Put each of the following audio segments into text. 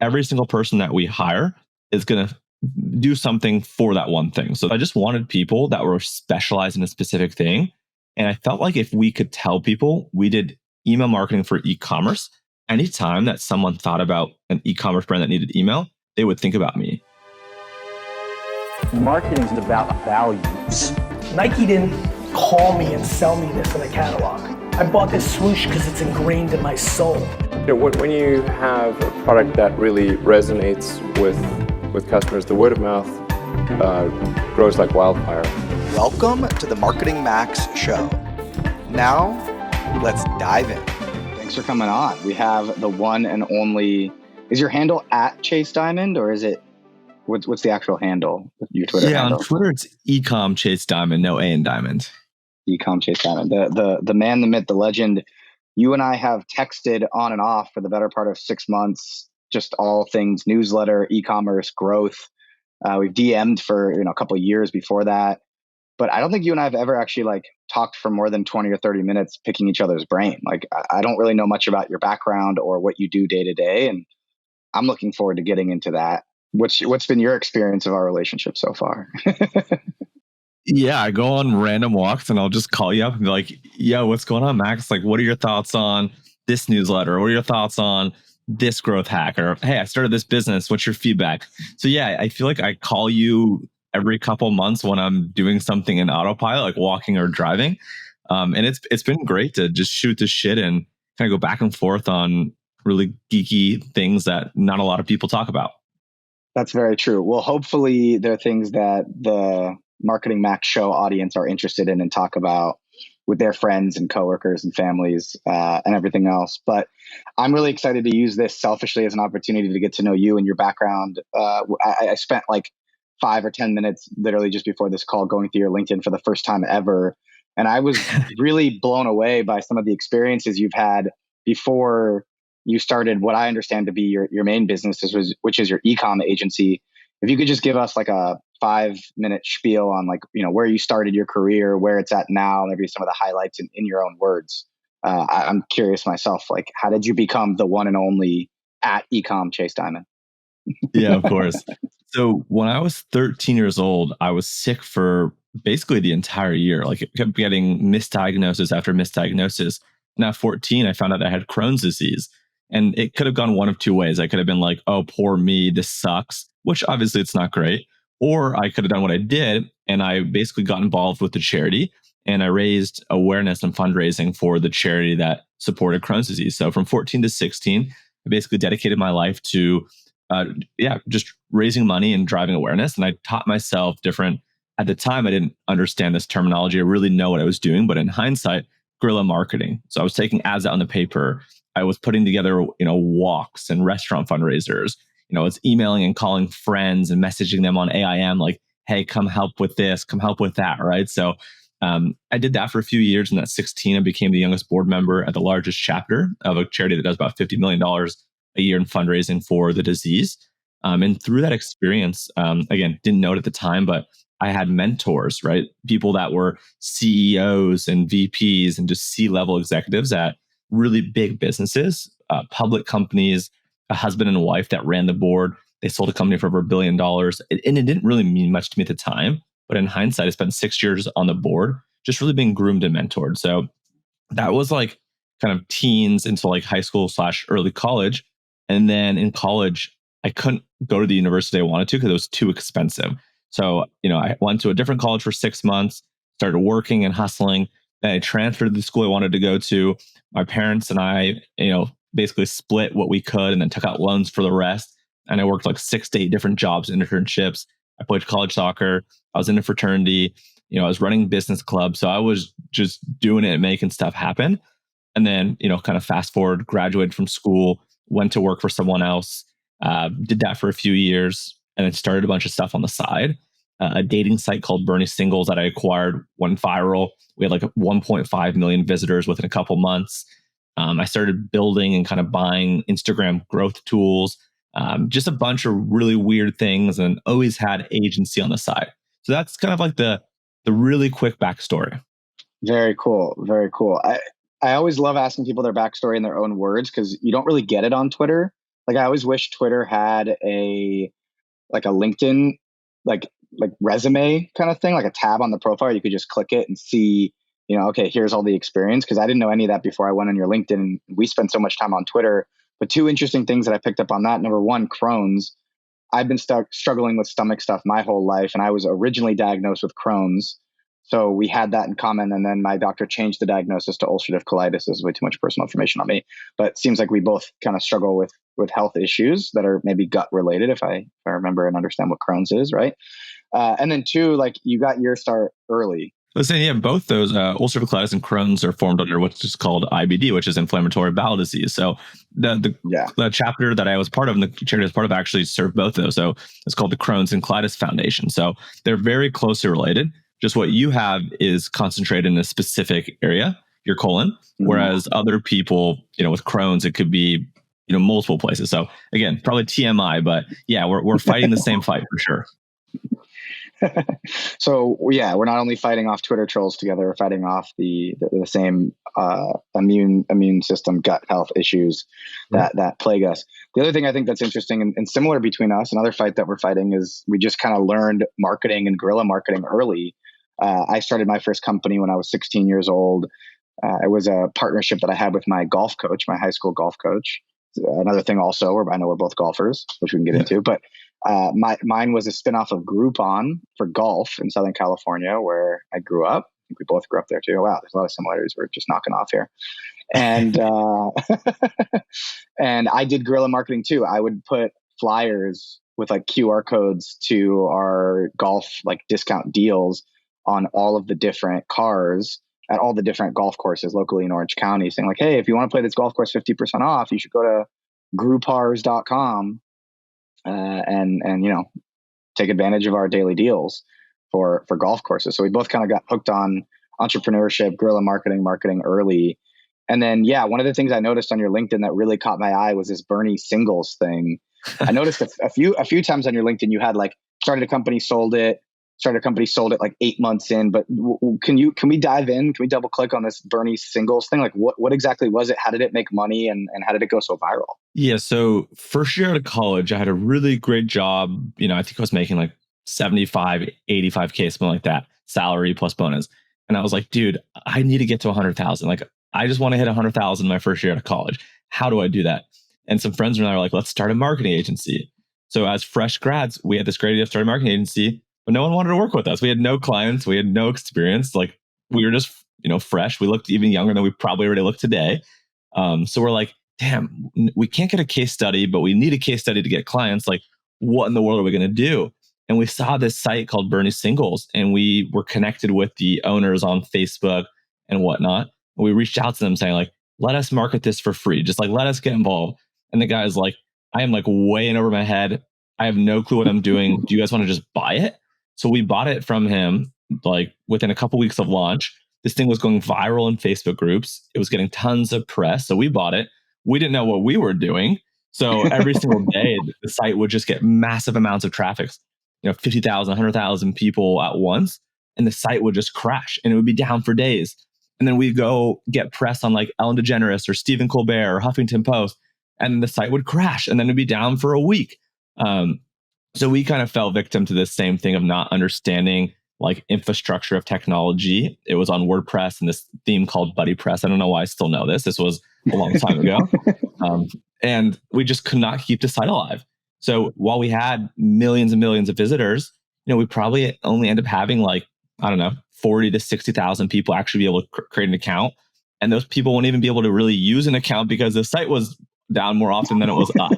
every single person that we hire is going to do something for that one thing. So I just wanted people that were specialized in a specific thing. And I felt like if we could tell people we did email marketing for e-commerce, anytime that someone thought about an e-commerce brand that needed email, they would think about me. Marketing is about values. Nike didn't call me and sell me this in a catalog. I bought this swoosh because it's ingrained in my soul. When you have a product that really resonates with customers, the word of mouth grows like wildfire. Welcome to the MarketingMax show. Now, let's dive in. Thanks for coming on. We have the one and only, is your handle at Chase Dimond, or is it, what's the actual handle? Your Twitter handle? On Twitter, it's e-comm Chase Dimond, no A in Diamond. E-comm Chase Dimond. The man, the myth, the legend. You and I have texted on and off for the better part of 6 months, just all things newsletter, e-commerce, growth. We've DM'd for a couple of years before that. But I don't think you and I have ever actually talked for more than 20 or 30 minutes picking each other's brain. I don't really know much about your background or what you do day to day. And I'm looking forward to getting into that. What's been your experience of our relationship so far? Yeah, I go on random walks and I'll just call you up and be like, yo, what's going on, Max? What are your thoughts on this newsletter? What are your thoughts on this growth hack? Or, hey, I started this business. What's your feedback? So yeah, I feel like I call you every couple months when I'm doing something in autopilot, like walking or driving. And it's been great to just shoot the shit and kind of go back and forth on really geeky things that not a lot of people talk about. That's very true. Well, hopefully there are things that the MarketingMax show audience are interested in and talk about with their friends and coworkers and families and everything else. But I'm really excited to use this selfishly as an opportunity to get to know you and your background. I spent 5 or 10 minutes literally just before this call going through your LinkedIn for the first time ever. And I was really blown away by some of the experiences you've had before you started what I understand to be your main business, which is your e-comm agency. If you could just give us a 5-minute spiel on where you started your career, where it's at now, maybe some of the highlights in your own words. I'm curious myself, how did you become the one and only at e-comm Chase Dimond? Yeah, of course. So when I was 13 years old, I was sick for basically the entire year. I kept getting misdiagnosis after misdiagnosis. Now 14, I found out I had Crohn's disease. And it could have gone one of two ways. I could have been like, oh, poor me, this sucks, which obviously it's not great. Or I could have done what I did, and I basically got involved with the charity, and I raised awareness and fundraising for the charity that supported Crohn's disease. So from 14 to 16, I basically dedicated my life to just raising money and driving awareness. And I taught myself different. At the time, I didn't understand this terminology. I really know what I was doing, but in hindsight, guerrilla marketing. So I was taking ads out on the paper. I was putting together, walks and restaurant fundraisers. I was emailing and calling friends and messaging them on AIM, hey, come help with this, come help with that, right? So I did that for a few years. And at 16, I became the youngest board member at the largest chapter of a charity that does about $50 million a year in fundraising for the disease. And through that experience, again, didn't know it at the time, but I had mentors, right? People that were CEOs and VPs and just C-level executives at really big businesses, public companies, a husband and a wife that ran the board. They sold a company for over $1 billion. And it didn't really mean much to me at the time. But in hindsight, I spent 6 years on the board, just really being groomed and mentored. So that was kind of teens into high school / early college. And then in college, I couldn't go to the university I wanted to because it was too expensive. So, I went to a different college for 6 months, started working and hustling. Then I transferred to the school I wanted to go to. My parents and I, basically split what we could and then took out loans for the rest. And I worked 6 to 8 different jobs, internships. I played college soccer. I was in a fraternity. I was running business clubs. So I was just doing it and making stuff happen. And then, kind of fast forward, graduated from school, went to work for someone else, did that for a few years, and then started a bunch of stuff on the side. A dating site called Bernie Singles that I acquired went viral. We had 1.5 million visitors within a couple months. I started building and kind of buying Instagram growth tools, just a bunch of really weird things, and always had agency on the side. So that's kind of the really quick backstory. Very cool. Very cool. I always love asking people their backstory in their own words because you don't really get it on Twitter. Like I always wish Twitter had a LinkedIn, like resume kind of thing, like a tab on the profile. You could just click it and see, okay, here's all the experience. Cause I didn't know any of that before I went on your LinkedIn. We spent so much time on Twitter, but two interesting things that I picked up on that. Number one, Crohn's. I've been struggling with stomach stuff my whole life, and I was originally diagnosed with Crohn's. So we had that in common, and then my doctor changed the diagnosis to ulcerative colitis. This is way too much personal information on me, but it seems like we both kind of struggle with health issues that are maybe gut related, if I remember and understand what Crohn's is, right? And then two, like you got your start early. Listen, yeah, both those ulcerative colitis and Crohn's are formed under what's just called IBD, which is inflammatory bowel disease. So the chapter that I was part of and the charity I was part of actually served both of those. So it's called the Crohn's and Colitis Foundation. So they're very closely related. Just what you have is concentrated in a specific area, your colon, whereas other people, with Crohn's, it could be, multiple places. So again, probably TMI, but yeah, we're fighting the same fight for sure. So yeah, we're not only fighting off Twitter trolls together, we're fighting off the same immune system, gut health issues that plague us. The other thing I think that's interesting and similar between us, another fight that we're fighting, is we just kind of learned marketing and guerrilla marketing early. I started my first company when I was 16 years old. It was a partnership that I had with my golf coach, my high school golf coach. Another thing also, I know we're both golfers, which we can get into, but mine was a spinoff of Groupon for golf in Southern California, where I grew up. I think we both grew up there too. Wow, there's a lot of similarities. We're just knocking off here. And and I did guerrilla marketing too. I would put flyers with like QR codes to our golf like discount deals on all of the different cars at all the different golf courses locally in Orange County, saying like, hey, if you want to play this golf course 50% off, you should go to groupars.com and take advantage of our daily deals for golf courses. So we both kind of got hooked on entrepreneurship, guerrilla marketing early. And then, yeah, one of the things I noticed on your LinkedIn that really caught my eye was this Bernie Singles thing. I noticed a few times on your LinkedIn, you had like started a company, sold it like 8 months in. But can we dive in? Can we double click on this Bernie Singles thing? Like what exactly was it? How did it make money? And how did it go so viral? Yeah. So first year out of college, I had a really great job. I think I was making like 75, 85K, something like that, salary plus bonus. And I was like, dude, I need to get to 100,000. Like, I just want to hit 100,000 my first year out of college. How do I do that? And some friends and I were like, let's start a marketing agency. So as fresh grads, we had this great idea of starting a marketing agency, but no one wanted to work with us. We had no clients. We had no experience. Like we were just, fresh. We looked even younger than we probably already look today. So we're like, damn, we can't get a case study, but we need a case study to get clients. Like, what in the world are we going to do? And we saw this site called Bernie Singles, and we were connected with the owners on Facebook and whatnot. And we reached out to them saying like, let us market this for free. Just like, let us get involved. And the guy's like, I am like way in over my head. I have no clue what I'm doing. Do you guys want to just buy it? So we bought it from him like within a couple weeks of launch. This thing was going viral in Facebook groups. It was getting tons of press. So we bought it. We didn't know what we were doing. So every single day, the site would just get massive amounts of traffic, 50,000, 100,000 people at once. And the site would just crash and it would be down for days. And then we'd go get press on like Ellen DeGeneres or Stephen Colbert or Huffington Post, and the site would crash and then it'd be down for a week. So we kind of fell victim to this same thing of not understanding like infrastructure of technology. It was on WordPress and this theme called Buddy Press. I don't know why I still know this. This was a long time ago. And we just could not keep the site alive. So while we had millions and millions of visitors, we probably only end up having like, 40 to 60,000 people actually be able to create an account. And those people won't even be able to really use an account because the site was down more often than it was up.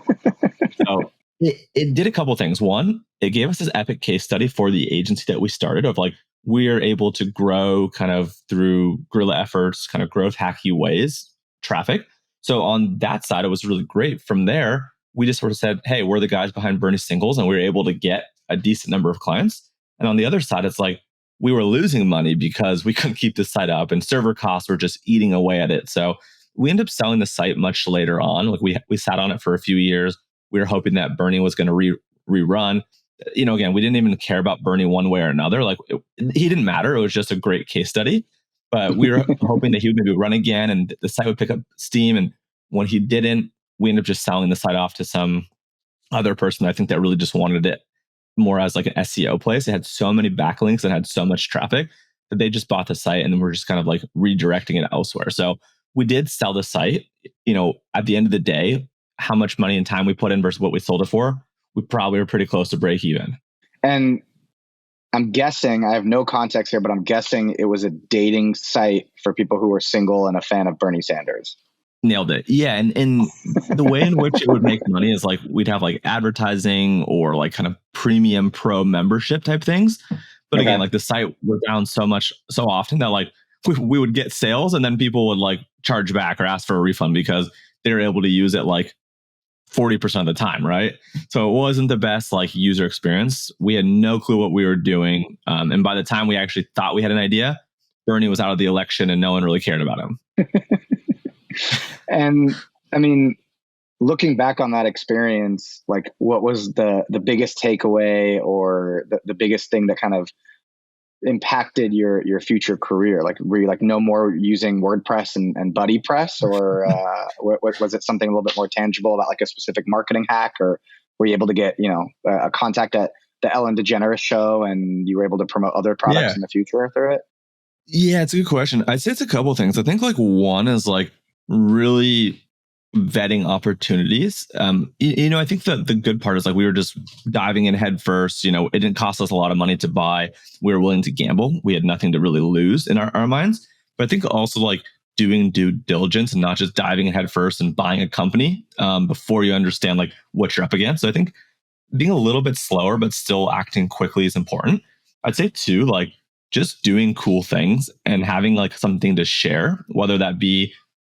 So it did a couple of things. One, it gave us this epic case study for the agency that we started of like, we're able to grow kind of through guerrilla efforts, kind of growth hacky ways, traffic. So on that side, it was really great. From there, we just sort of said, hey, we're the guys behind Bernie Singles, and we were able to get a decent number of clients. And on the other side, it's like, we were losing money because we couldn't keep the site up and server costs were just eating away at it. So we ended up selling the site much later on. Like we sat on it for a few years. We were hoping that Bernie was going to rerun. Again, we didn't even care about Bernie one way or another. Like he didn't matter. It was just a great case study. But we were hoping that he would maybe run again and the site would pick up steam. And when he didn't, we ended up just selling the site off to some other person. I think that really just wanted it more as like an SEO place. It had so many backlinks and had so much traffic that they just bought the site, and then we're just kind of like redirecting it elsewhere. So we did sell the site. At the end of the day, how much money and time we put in versus what we sold it for, we probably were pretty close to break even. And I'm guessing, I have no context here, but I'm guessing it was a dating site for people who were single and a fan of Bernie Sanders. Nailed it. Yeah. And the way in which it would make money is like we'd have like advertising or like kind of premium pro membership type things. But again, like the site was down so often that like we would get sales and then people would like charge back or ask for a refund because they were able to use it like 40% of the time, right? So it wasn't the best like user experience. We had no clue what we were doing. And by the time we actually thought we had an idea, Bernie was out of the election and no one really cared about him. And I mean, looking back on that experience, like what was the biggest takeaway or the biggest thing that kind of impacted your future career? Like, were you like no more using WordPress and BuddyPress, or was it something a little bit more tangible about like a specific marketing hack, or were you able to get a contact at the Ellen DeGeneres show and you were able to promote other products in the future through it? Yeah, it's a good question. I'd say it's a couple of things. I think like one is like really vetting opportunities. I think the good part is like we were just diving in head first. It didn't cost us a lot of money to buy. We were willing to gamble. We had nothing to really lose in our minds. But I think also like doing due diligence and not just diving in head first and buying a company before you understand like what you're up against. So I think being a little bit slower but still acting quickly is important. I'd say too, like just doing cool things and having like something to share, whether that be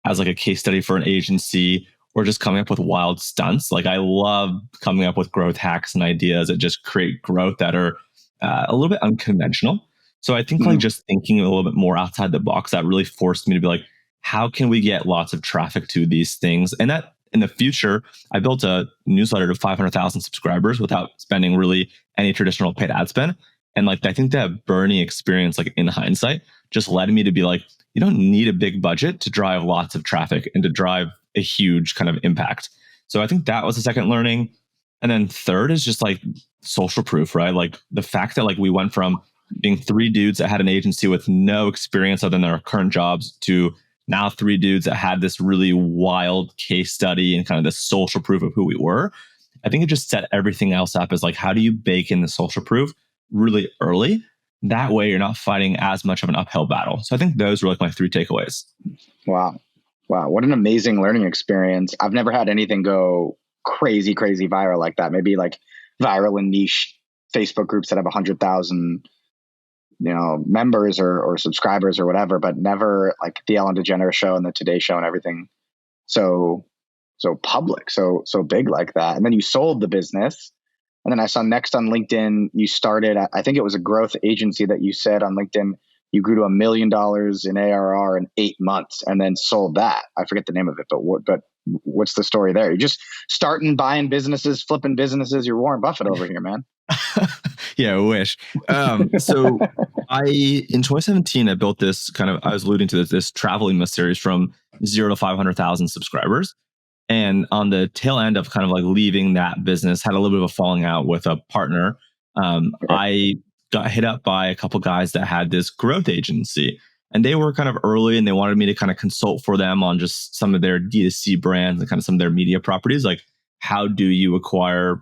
as like a case study for an agency or just coming up with wild stunts. Like I love coming up with growth hacks and ideas that just create growth that are a little bit unconventional. So I think like just thinking a little bit more outside the box, that really forced me to be like, how can we get lots of traffic to these things? And that in the future, I built a newsletter to 500,000 subscribers without spending really any traditional paid ad spend. And like, I think that Bernie experience, like in hindsight, just led me to be like, you don't need a big budget to drive lots of traffic and to drive a huge kind of impact. So I think that was the second learning. And then third is just like social proof, right? Like the fact that like we went from being 3 dudes that had an agency with no experience other than their current jobs to now 3 dudes that had this really wild case study and kind of the social proof of who we were. I think it just set everything else up as like, how do you bake in the social proof really early? That way you're not fighting as much of an uphill battle. So I think those were like my 3 takeaways. Wow. What an amazing learning experience. I've never had anything go crazy viral like that. Maybe like viral in niche Facebook groups that have 100,000, members or subscribers or whatever, but never like the Ellen DeGeneres show and the Today Show and everything. So public, so big like that. And then you sold the business. And then I saw next on LinkedIn, you started, I think it was a growth agency that you said on LinkedIn, you grew to $1 million in ARR in 8 months and then sold that. I forget the name of it, but what's the story there? You're just starting, buying businesses, flipping businesses. You're Warren Buffett over here, man. Yeah, I wish. So in 2017, I built this I was alluding to this travel email series from 0 to 500,000 subscribers. And on the tail end of kind of like leaving that business, had a little bit of a falling out with a partner. I got hit up by a couple guys that had this growth agency, and they were kind of early and they wanted me to kind of consult for them on just some of their D2C brands and kind of some of their media properties. Like, how do you acquire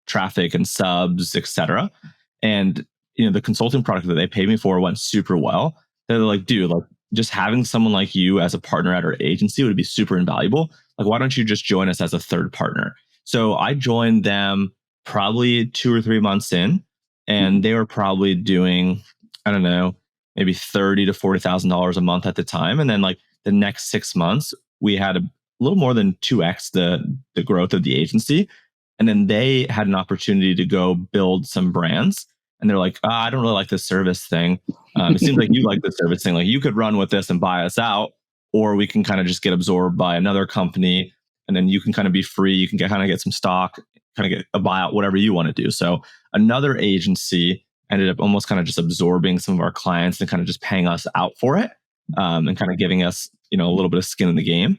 traffic and subs, etc. And, the consulting product that they paid me for went super well. They're like, dude, like just having someone like you as a partner at our agency would be super invaluable. Like, why don't you just join us as a third partner? So I joined them probably 2 or 3 months in, and they were probably doing, I don't know, maybe $30,000 to $40,000 a month at the time. And then like the next 6 months, we had a little more than 2x the growth of the agency. And then they had an opportunity to go build some brands. And they're like, I don't really like this service thing. It seems like you like the service thing. Like, you could run with this and buy us out, or we can kind of just get absorbed by another company. And then you can kind of be free. You can get some stock, kind of get a buyout, whatever you want to do. So another agency ended up almost kind of just absorbing some of our clients and kind of just paying us out for it, and kind of giving us, a little bit of skin in the game.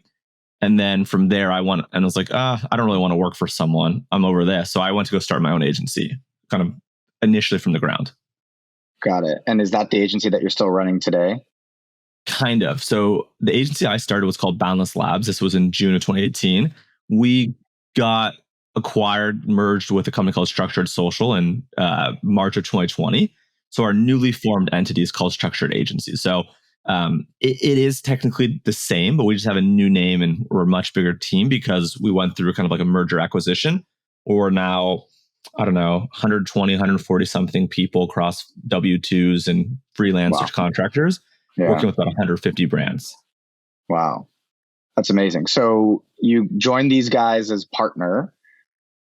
And then from there, I went and was like, I don't really want to work for someone. I'm over this. So I went to go start my own agency, kind of initially from the ground. Got it. And is that the agency that you're still running today? Kind of. So the agency I started was called Boundless Labs. This was in June of 2018. We got acquired, merged with a company called Structured Social in March of 2020. So our newly formed entity is called Structured Agency. So it is technically the same, but we just have a new name and we're a much bigger team because we went through kind of like a merger acquisition. We're now, I don't know, 120, 140 something people across W-2s and freelancers, contractors, working with about 150 brands. Wow. That's amazing. So you joined these guys as partner,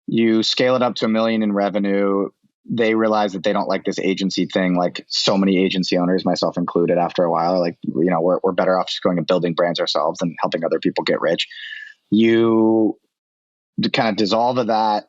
you scale it up to $1 million in revenue. They realize that they don't like this agency thing, like so many agency owners, myself included, after a while, like, we're better off just going and building brands ourselves and helping other people get rich. You kind of dissolve of that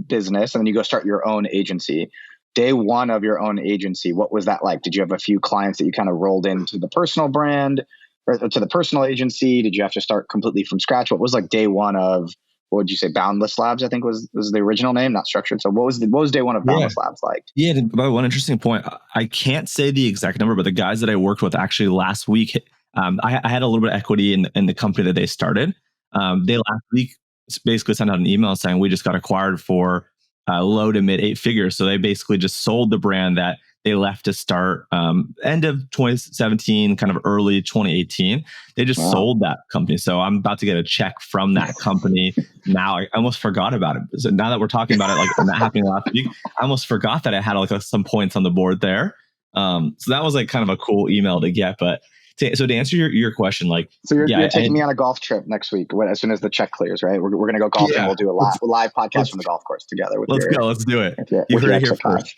business and then you go start your own agency. Day one of your own agency, what was that like? Did you have a few clients that you kind of rolled into the personal brand or to the personal agency? Did you have to start completely from scratch? What was like day one of, what would you say, Boundless Labs, I think was the original name, not Structured. So what was day one of Boundless Labs like? Yeah, but one interesting point, I can't say the exact number, but the guys that I worked with actually last week, I had a little bit of equity in the company that they started. They last week basically sent out an email saying we just got acquired for low to mid 8 figures. So they basically just sold the brand that they left to start end of 2017, kind of early 2018. They just sold that company. So I'm about to get a check from that company. Now I almost forgot about it. So now that we're talking about it, like that happening last week, I almost forgot that I had like some points on the board there. So that was like kind of a cool email to get. But so to answer your question, like, so you're taking me on a golf trip next week as soon as the check clears, right? We're going to go golfing. We'll do a live podcast from the golf course together. Let's do it. You heard it here first.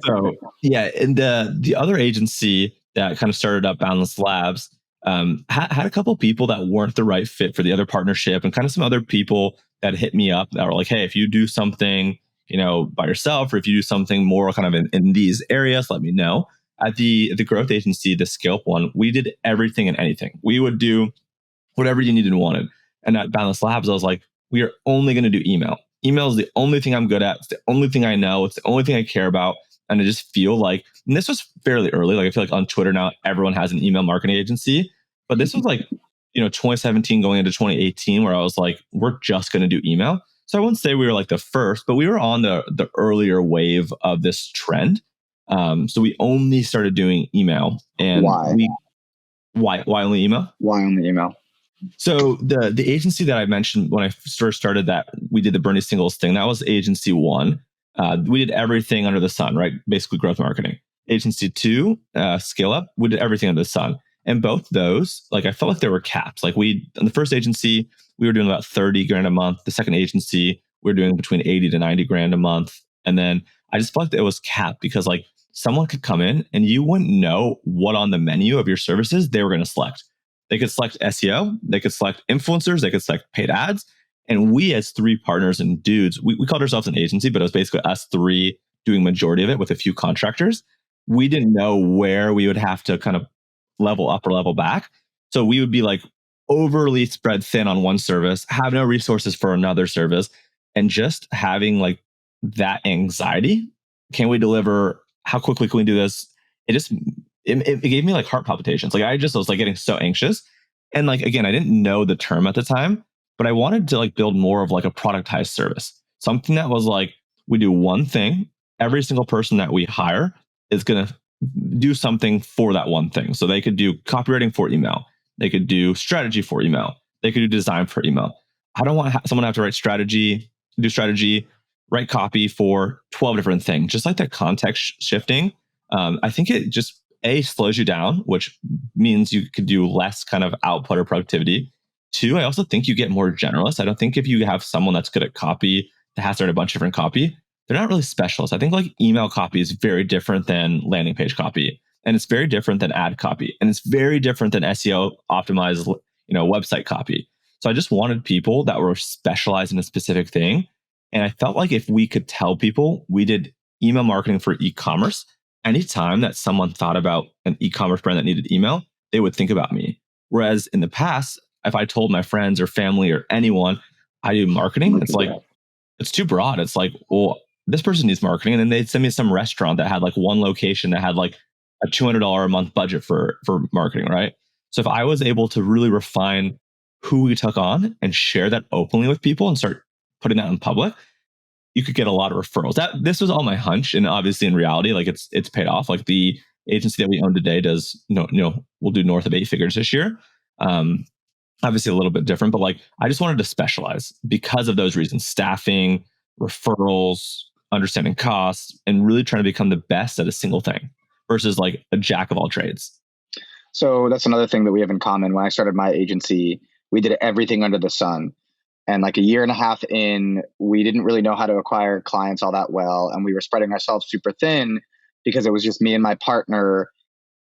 So yeah, and the other agency that kind of started up, Boundless Labs, had a couple people that weren't the right fit for the other partnership, and kind of some other people that hit me up that were like, hey, if you do something, by yourself, or if you do something more kind of in these areas, let me know. At the growth agency, the Scale Up one, we did everything and anything. We would do whatever you needed and wanted. And at Boundless Labs, I was like, we are only going to do email. Email is the only thing I'm good at. It's the only thing I know. It's the only thing I care about. And I just feel like, and this was fairly early. Like I feel like on Twitter now, everyone has an email marketing agency. But this was like, 2017 going into 2018, where I was like, we're just going to do email. So I wouldn't say we were like the first, but we were on the earlier wave of this trend. So we only started doing email. And why only email? Why only email? So the agency that I mentioned when I first started, that we did the Bernie Singles thing, that was agency 1. We did everything under the sun, right? Basically growth marketing. Agency 2, Scale Up, we did everything under the sun. And both those, like I felt like there were caps. Like in the first agency, we were doing about 30 grand a month. The second agency, we were doing between 80 to 90 grand a month. And then I just felt like it was capped because like someone could come in and you wouldn't know what on the menu of your services they were going to select. They could select SEO, they could select influencers, they could select paid ads. And we as 3 partners and dudes, we called ourselves an agency, but it was basically us 3 doing majority of it with a few contractors. We didn't know where we would have to kind of level up or level back. So we would be like overly spread thin on one service, have no resources for another service, and just having like that anxiety. Can we deliver? How quickly can we do this? It gave me like heart palpitations. Like I was like getting so anxious. And like, again, I didn't know the term at the time, but I wanted to like build more of like a productized service. Something that was like, we do one thing. Every single person that we hire is going to do something for that one thing. So they could do copywriting for email. They could do strategy for email. They could do design for email. I don't want someone to have to write strategy, write copy for 12 different things. Just like that context shifting. I think it just slows you down, which means you could do less kind of output or productivity. 2, I also think you get more generalist. I don't think if you have someone that's good at copy, that has to write a bunch of different copy, they're not really specialists. I think like email copy is very different than landing page copy. And it's very different than ad copy. And it's very different than SEO optimized, website copy. So I just wanted people that were specialized in a specific thing. And I felt like if we could tell people we did email marketing for e-commerce, anytime that someone thought about an e-commerce brand that needed email, they would think about me. Whereas in the past, if I told my friends or family or anyone I do marketing, it's like, it's too broad. It's like, well, this person needs marketing. And then they'd send me some restaurant that had like one location that had like a $200 a month budget for marketing, right? So if I was able to really refine who we took on and share that openly with people and start putting that in public, you could get a lot of referrals. This was all my hunch, and obviously in reality, like it's paid off. Like the agency that we own today does, we'll do north of 8 figures this year. Obviously a little bit different, but like I just wanted to specialize because of those reasons: staffing, referrals, understanding costs, and really trying to become the best at a single thing versus like a jack of all trades. So that's another thing that we have in common. When I started my agency, we did everything under the sun. And like a year and a half in, we didn't really know how to acquire clients all that well. And we were spreading ourselves super thin because it was just me and my partner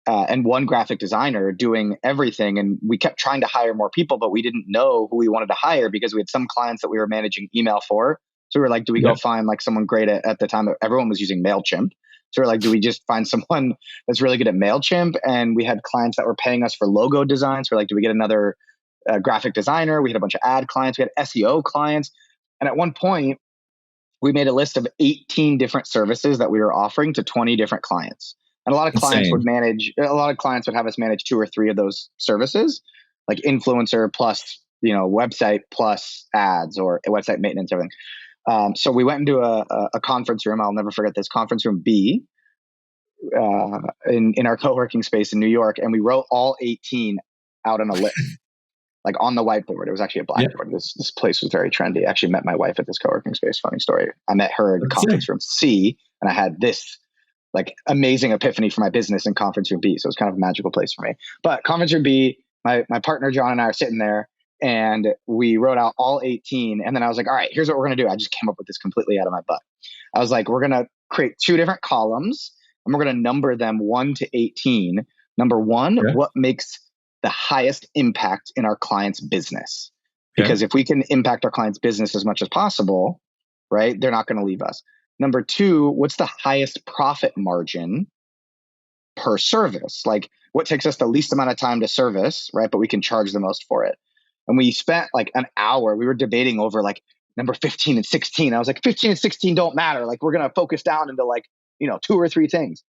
and one graphic designer doing everything. And we kept trying to hire more people, but we didn't know who we wanted to hire because we had some clients that we were managing email for. So we were like, do we go find like someone great at the time? Everyone was using MailChimp. So we're like, do we just find someone that's really good at MailChimp? And we had clients that were paying us for logo designs. We're like, do we get another graphic designer? We had a bunch of ad clients. We had SEO clients. And at one point, we made a list of 18 different services that we were offering to 20 different clients. And a lot of clients would have us manage 2 or 3 of those services, like influencer plus, website plus ads or website maintenance, everything. So we went into a conference room. I'll never forget this, conference room B, in our co-working space in New York. And we wrote all 18 out on a list, like on the whiteboard. It was actually a blackboard. Yeah. This place was very trendy. I actually met my wife at this co-working space. Funny story. I met her in conference room C, and I had this like amazing epiphany for my business in conference room B. So it was kind of a magical place for me. But conference room B, my partner John and I are sitting there, and we wrote out all 18. And then I was like, all right, here's what we're going to do. I just came up with this completely out of my butt. I was like, we're going to create 2 different columns, and we're going to number them 1 to 18. Number 1, what makes the highest impact in our client's business? Because if we can impact our client's business as much as possible, right, they're not going to leave us. Number 2, what's the highest profit margin per service? Like what takes us the least amount of time to service, right? But we can charge the most for it. And we spent like an hour, we were debating over like number 15 and 16. I was like, 15 and 16 don't matter. Like we're going to focus down into like, 2 or 3 things.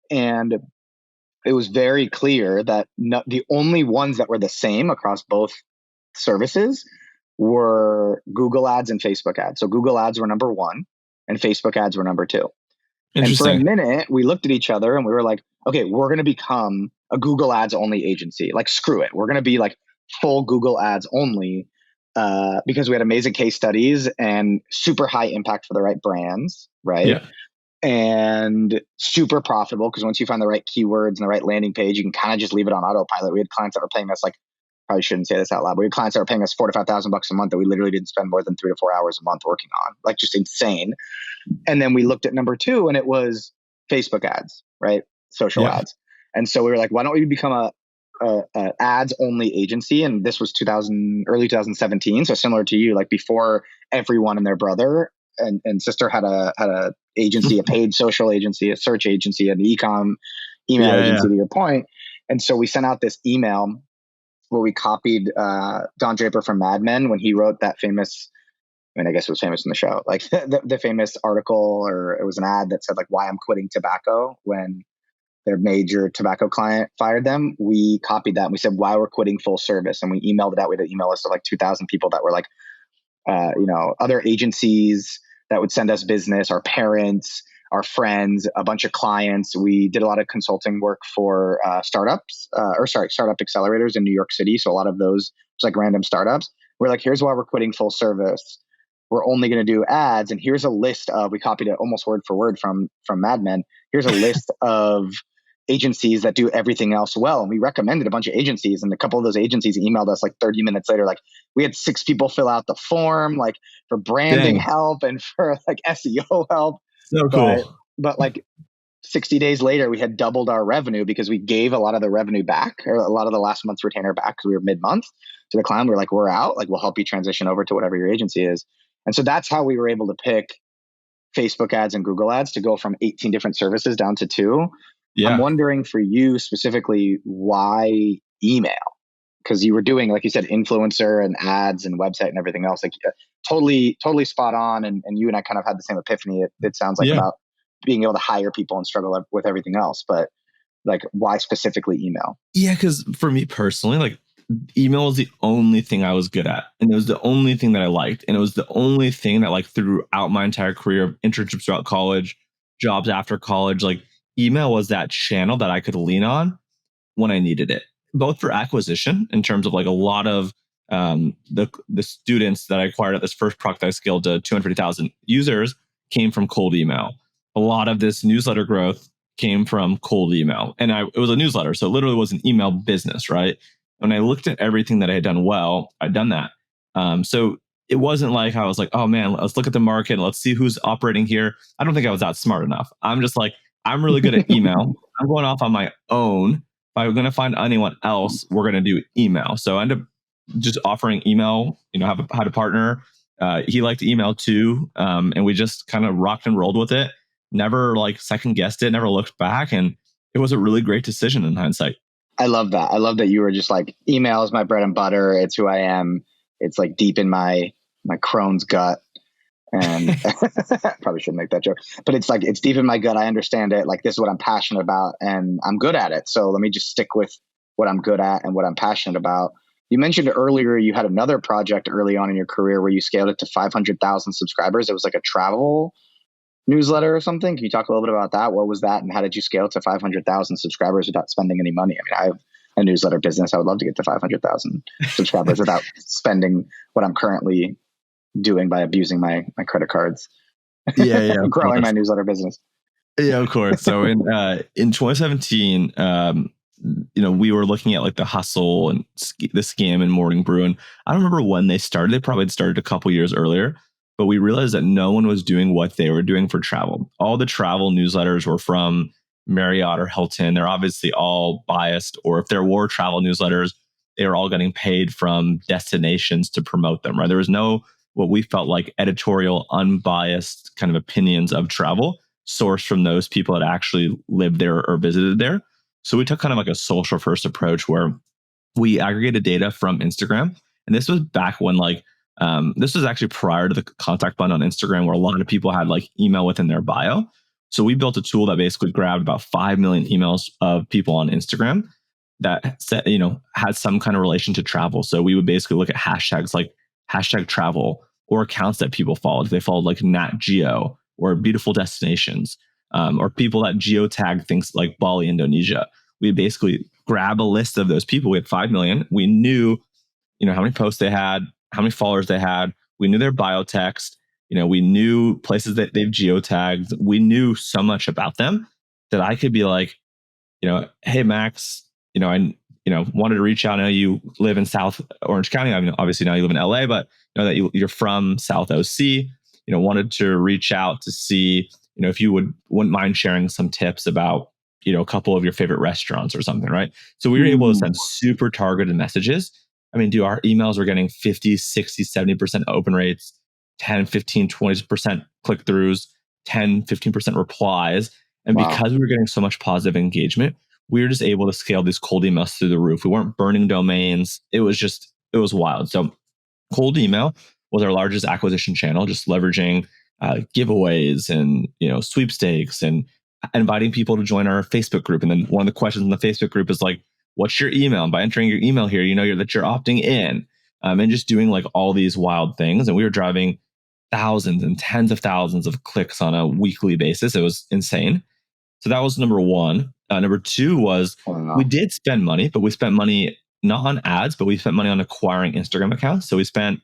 And it was very clear that the only ones that were the same across both services were Google ads and Facebook ads. So Google ads were number 1 and Facebook ads were number 2. And for a minute, we looked at each other and we were like, okay, we're going to become a Google ads only agency. Like, screw it. We're going to be like full Google ads only because we had amazing case studies and super high impact for the right brands, right? Yeah. And super profitable because once you find the right keywords and the right landing page, you can kind of just leave it on autopilot. We had clients that were paying us like, probably shouldn't say this out loud, but we had clients that were paying us $4,000 to $5,000 a month that we literally didn't spend more than 3 to 4 hours a month working on, like just insane. And then we looked at number 2 and it was Facebook ads, right? Social ads. And so we were like, why don't we become a ads only agency? And this was early 2017. So similar to you, like before everyone and their brother and sister had a agency, a paid social agency, a search agency, an e-comm email agency, to your point. And so we sent out this email where we copied Don Draper from Mad Men when he wrote that famous, I guess it was famous in the show, like the famous article, or it was an ad that said like, why I'm quitting tobacco when their major tobacco client fired them. We copied that and we said, why we're quitting full service. And we emailed it out. We had an email list of like 2,000 people that were like, other agencies that would send us business, our parents, our friends, a bunch of clients. We did a lot of consulting work for startup accelerators in New York City. So a lot of those, it's like random startups. We're like, here's why we're quitting full service. We're only going to do ads. And here's a list of, we copied it almost word for word from Mad Men. Here's a list of agencies that do everything else well. And we recommended a bunch of agencies, and a couple of those agencies emailed us like 30 minutes later. Like we had 6 people fill out the form, like for branding help and for like SEO help. So cool. But like 60 days later, we had doubled our revenue because we gave a lot of the revenue back, or a lot of the last month's retainer back, because we were mid-month to the client. We were like, we're out. Like, we'll help you transition over to whatever your agency is. And so that's how we were able to pick Facebook ads and Google ads to go from 18 different services down to 2. Yeah. I'm wondering for you specifically, why email? because you were doing, like you said, influencer and ads and website and everything else. Like totally spot on. And you and I kind of had the same epiphany. It sounds like about being able to hire people and struggle with everything else. But like, why specifically email? Yeah, because for me personally, like email was the only thing I was good at. And it was the only thing that I liked. And it was the only thing that like throughout my entire career, internships throughout college, jobs after college, like email was that channel that I could lean on when I needed it, both for acquisition in terms of like a lot of the students that I acquired at this first product that I scaled to 250,000 users came from cold email. A lot of this newsletter growth came from cold email. And it was a newsletter. So it literally was an email business, right? When I looked at everything that I had done well, I'd done that. So it wasn't like I was like, oh man, let's look at the market. Let's see who's operating here. I don't think I was that smart enough. I'm just like, I'm really good at email. I'm going off on my own. If I'm going to find anyone else, we're going to do email. So I ended up just offering email, had a partner. He liked email too. And we just kind of rocked and rolled with it. Never like second guessed it, never looked back. And it was a really great decision in hindsight. I love that. I love that you were just like, email is my bread and butter. It's who I am. It's like deep in my Crohn's gut. And probably shouldn't make that joke, but it's like, it's deep in my gut. I understand it. Like, this is what I'm passionate about and I'm good at it. So let me just stick with what I'm good at and what I'm passionate about. You mentioned earlier, you had another project early on in your career where you scaled it to 500,000 subscribers. It was like a travel newsletter or something. Can you talk a little bit about that? What was that? And how did you scale it to 500,000 subscribers without spending any money? I mean, I have a newsletter business. I would love to get to 500,000 subscribers without spending what I'm currently doing by abusing my credit cards. Yeah. Growing my newsletter business. Yeah, of course. So in 2017, we were looking at like the hustle and the scam and Morning Brew. And I don't remember when they started. They probably started a couple years earlier, but we realized that no one was doing what they were doing for travel. All the travel newsletters were from Marriott or Hilton. They're obviously all biased, or if there were travel newsletters, they were all getting paid from destinations to promote them, right? There was no, what we felt like editorial, unbiased kind of opinions of travel sourced from those people that actually lived there or visited there. So we took kind of like a social first approach where we aggregated data from Instagram. And this was back when this was actually prior to the contact button on Instagram, where a lot of people had like email within their bio. So we built a tool that basically grabbed about 5 million emails of people on Instagram that said, had some kind of relation to travel. So we would basically look at hashtags like hashtag travel or accounts that people followed. They followed like Nat Geo or beautiful destinations, or people that geotag things like Bali, Indonesia. We basically grab a list of those people. We had 5 million. We knew, how many posts they had, how many followers they had. We knew their bio text. We knew places that they've geotagged. We knew so much about them that I could be like, hey, Max, I wanted to reach out. I know you live in South Orange County. I mean, obviously now you live in LA, but know that you're from South OC. Wanted to reach out to see, if you wouldn't mind sharing some tips about, a couple of your favorite restaurants or something, right? So we were able to send super targeted messages. I mean, our emails were getting 50, 60, 70% open rates, 10, 15, 20% click-throughs, 10, 15% replies. And because we were getting so much positive engagement, we were just able to scale these cold emails through the roof. We weren't burning domains. It was wild. So cold email was our largest acquisition channel, just leveraging giveaways and sweepstakes and inviting people to join our Facebook group. And then one of the questions in the Facebook group is like, what's your email? And by entering your email here, that you're opting in, and just doing like all these wild things. And we were driving thousands and tens of thousands of clicks on a weekly basis. It was insane. So that was number one. Number two was we did spend money, but we spent money not on ads, but we spent money on acquiring Instagram accounts. So we spent,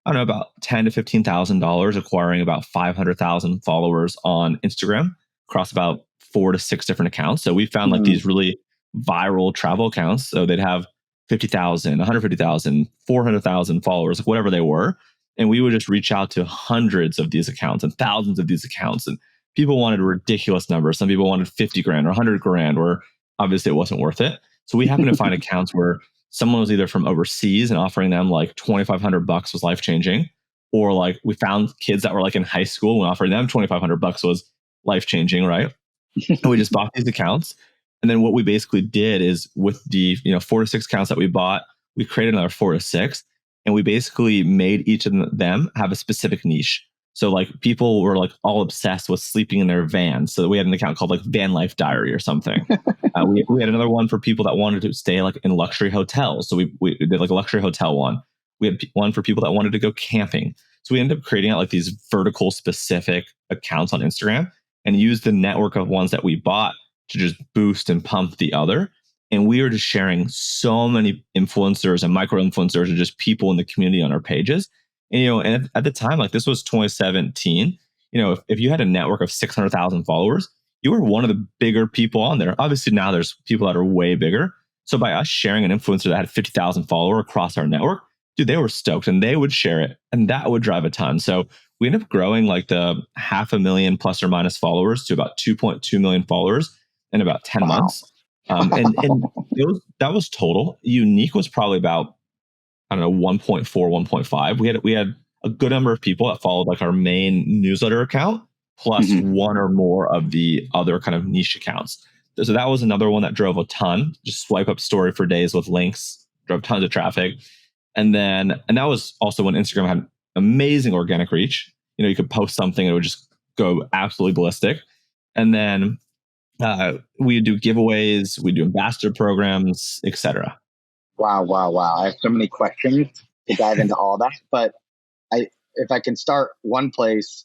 about $10,000 to $15,000 acquiring about 500,000 followers on Instagram across about 4 to 6 different accounts. So we found like these really viral travel accounts. So they'd have 50,000, 150,000, 400,000 followers, like whatever they were. And we would just reach out to hundreds of these accounts and thousands of these accounts. And people wanted ridiculous numbers. Some people wanted 50 grand or 100 grand, or obviously it wasn't worth it. So we happened to find accounts where someone was either from overseas and offering them like $2,500 was life-changing, or like we found kids that were like in high school and offering them $2,500 was life-changing, right? And we just bought these accounts. And then what we basically did is with the 4 to 6 accounts that we bought, we created another 4 to 6, and we basically made each of them have a specific niche. So like people were like all obsessed with sleeping in their van. So we had an account called like Van Life Diary or something. We had another one for people that wanted to stay like in luxury hotels. So we did like a luxury hotel one. We had one for people that wanted to go camping. So we ended up creating out like these vertical specific accounts on Instagram and used the network of ones that we bought to just boost and pump the other. And we were just sharing so many influencers and micro influencers and just people in the community on our pages. And, and at the time, like this was 2017, if you had a network of 600,000 followers, you were one of the bigger people on there. Obviously now there's people that are way bigger. So by us sharing an influencer that had 50,000 followers across our network, dude, they were stoked and they would share it and that would drive a ton. So we ended up growing like the 500,000 plus or minus followers to about 2.2 million followers in about 10 months. And that was total. Unique was probably about, I don't know, 1.4, 1.5. We had a good number of people that followed like our main newsletter account, plus one or more of the other kind of niche accounts. So that was another one that drove a ton. Just swipe up story for days with links, drove tons of traffic. And that was also when Instagram had amazing organic reach. You could post something and it would just go absolutely ballistic. And then we do giveaways, we do ambassador programs, etc. Wow. I have so many questions to dive into all that. But if I can start one place,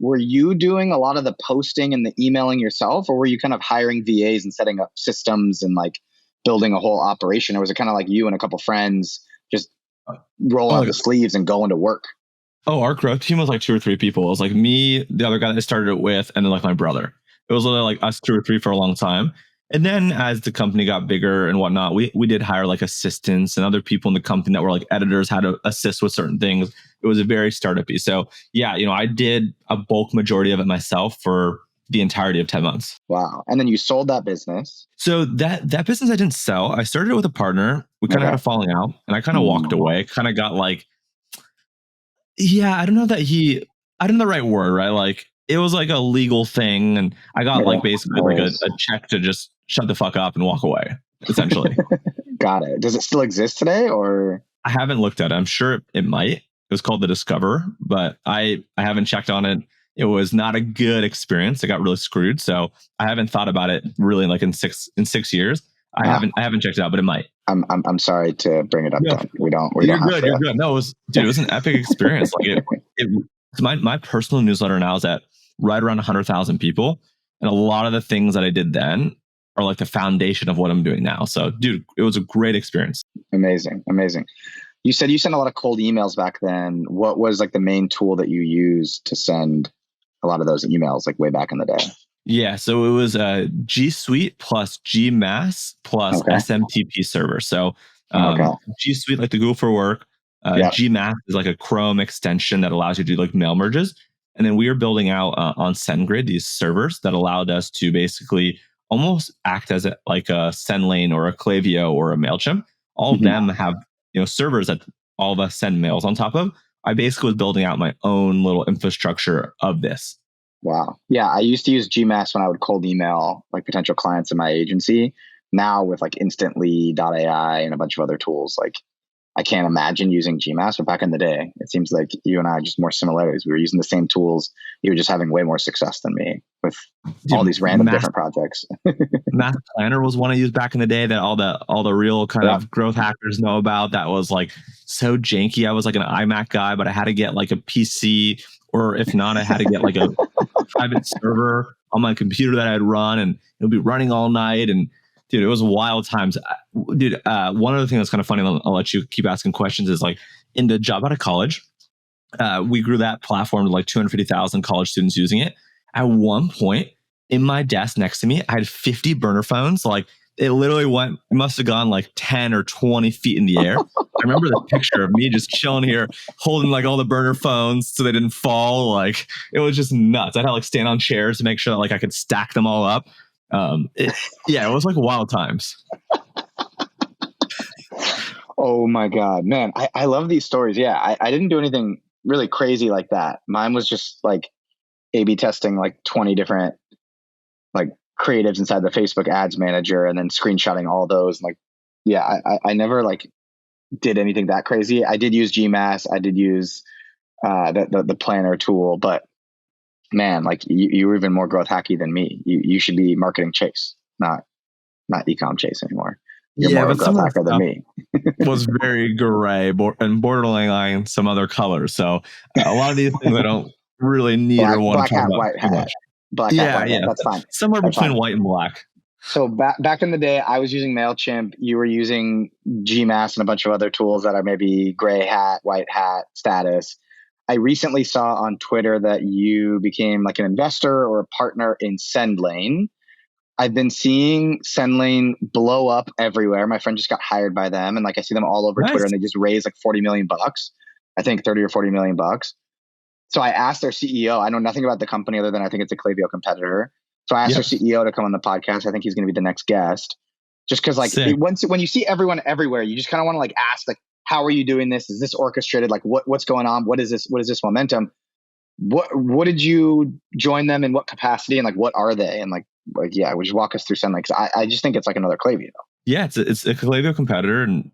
were you doing a lot of the posting and the emailing yourself, or were you kind of hiring VAs and setting up systems and like building a whole operation? Or was it kind of like you and a couple friends just rolling up the sleeves and going to work? Oh, our growth team was like 2 or 3 people. It was like me, the other guy that I started it with, and then like my brother. It was literally like us 2 or 3 for a long time. And then as the company got bigger and whatnot, we did hire like assistants and other people in the company that were like editors, had to assist with certain things. It was a very startup-y. So yeah, I did a bulk majority of it myself for the entirety of 10 months. Wow. And then you sold that business. So that business I didn't sell. I started it with a partner. We kind of had a falling out and I kind of walked away. Kind of got like, I don't know the right word, right? Like it was like a legal thing. And I got like basically like a check to just shut the fuck up and walk away, essentially. Got it. Does it still exist today, or? I haven't looked at it. I'm sure it might. It was called The Discover, but I haven't checked on it. It was not a good experience. I got really screwed. So I haven't thought about it really like in 6 years. I haven't checked it out, but it might. I'm sorry to bring it up. No, we don't you're have good. to. You're good. No, it was an epic experience. Like my personal newsletter now is at right around 100,000 people. And a lot of the things that I did then are like the foundation of what I'm doing now. So dude, it was a great experience. Amazing. You said you sent a lot of cold emails back then. What was like the main tool that you used to send a lot of those emails like way back in the day? Yeah, so it was G Suite plus Gmass plus SMTP server. So G Suite, like the Google for Work. Gmass is like a Chrome extension that allows you to do like mail merges. And then we were building out on SendGrid these servers that allowed us to basically almost act as like a SendLane or a Klaviyo or a MailChimp. All of them have servers that all of us send mails on top of. I basically was building out my own little infrastructure of this. Wow. Yeah, I used to use Gmass when I would cold email like potential clients in my agency. Now with like Instantly.ai and a bunch of other tools, like I can't imagine using Gmass, but back in the day, it seems like you and I just more similarities. We were using the same tools. You were just having way more success than me with all these random different projects. Mass Planner was one I used back in the day that all the real kind of growth hackers know about. That was like so janky. I was like an iMac guy, but I had to get like a PC, or if not, I had to get like a private server on my computer that I'd run, and it would be running all night. And dude, it was wild times. Dude, one other thing that's kind of funny, I'll let you keep asking questions, is like in the job out of college, we grew that platform to like 250,000 college students using it. At one point, in my desk next to me, I had 50 burner phones. Like it literally it must have gone like 10 or 20 feet in the air. I remember the picture of me just chilling here, holding like all the burner phones so they didn't fall. Like it was just nuts. I had to like stand on chairs to make sure that like I could stack them all up. It was like wild times. Oh my God, man. I love these stories. Yeah. I didn't do anything really crazy like that. Mine was just like A/B testing like 20 different like creatives inside the Facebook ads manager and then screenshotting all those. Like, yeah, I never like did anything that crazy. I did use GMass. I did use the planner tool, but man, like you were even more growth hacky than me. You should be marketing Chase, not e-comm Chase anymore. You're more but a growth hacker than me. Was very gray and borderline some other colors. So a lot of these things I don't really need or want to talk about too much. Black hat, white hat. That's fine. Somewhere That's between fine. white and black. So back in the day, I was using MailChimp. You were using GMass and a bunch of other tools that are maybe gray hat, white hat status. I recently saw on Twitter that you became like an investor or a partner in SendLane. I've been seeing SendLane blow up everywhere. My friend just got hired by them, and like I see them all over Twitter, and they just raised like $40 million. I think 30 or 40 million bucks. So I asked their CEO. I know nothing about the company other than I think it's a Klaviyo competitor. So I asked their CEO to come on the podcast. I think he's going to be the next guest. Just because, like, when you see everyone everywhere, you just kind of want to like ask, like, how are you doing this? Is this orchestrated? Like, what's going on? What is this? What is this momentum? What did you join them in? What capacity? And like, what are they? And like, yeah, would you walk us through SendLane? Because I just think it's like another Klaviyo. Yeah, it's a Klaviyo competitor, and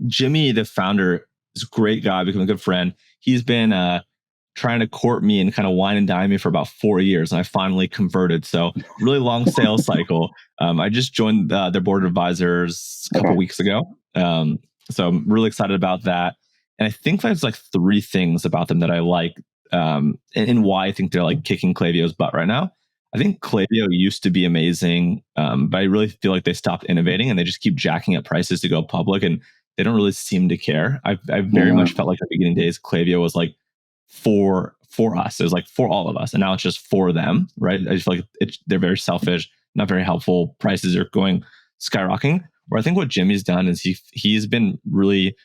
Jimmy, the founder, is a great guy, become a good friend. He's been trying to court me and kind of wine and dine me for about 4 years, and I finally converted. So really long sales cycle. I just joined their board of advisors a couple weeks ago. So I'm really excited about that. And I think there's like 3 things about them that I like, and why I think they're like kicking Klaviyo's butt right now. I think Klaviyo used to be amazing, but I really feel like they stopped innovating and they just keep jacking up prices to go public, and they don't really seem to care. I very much felt like at the beginning days, Klaviyo was like for us. It was like for all of us, and now it's just for them, right? I just feel like they're very selfish, not very helpful. Prices are going skyrocketing. Where I think what Jimmy's done is he's been really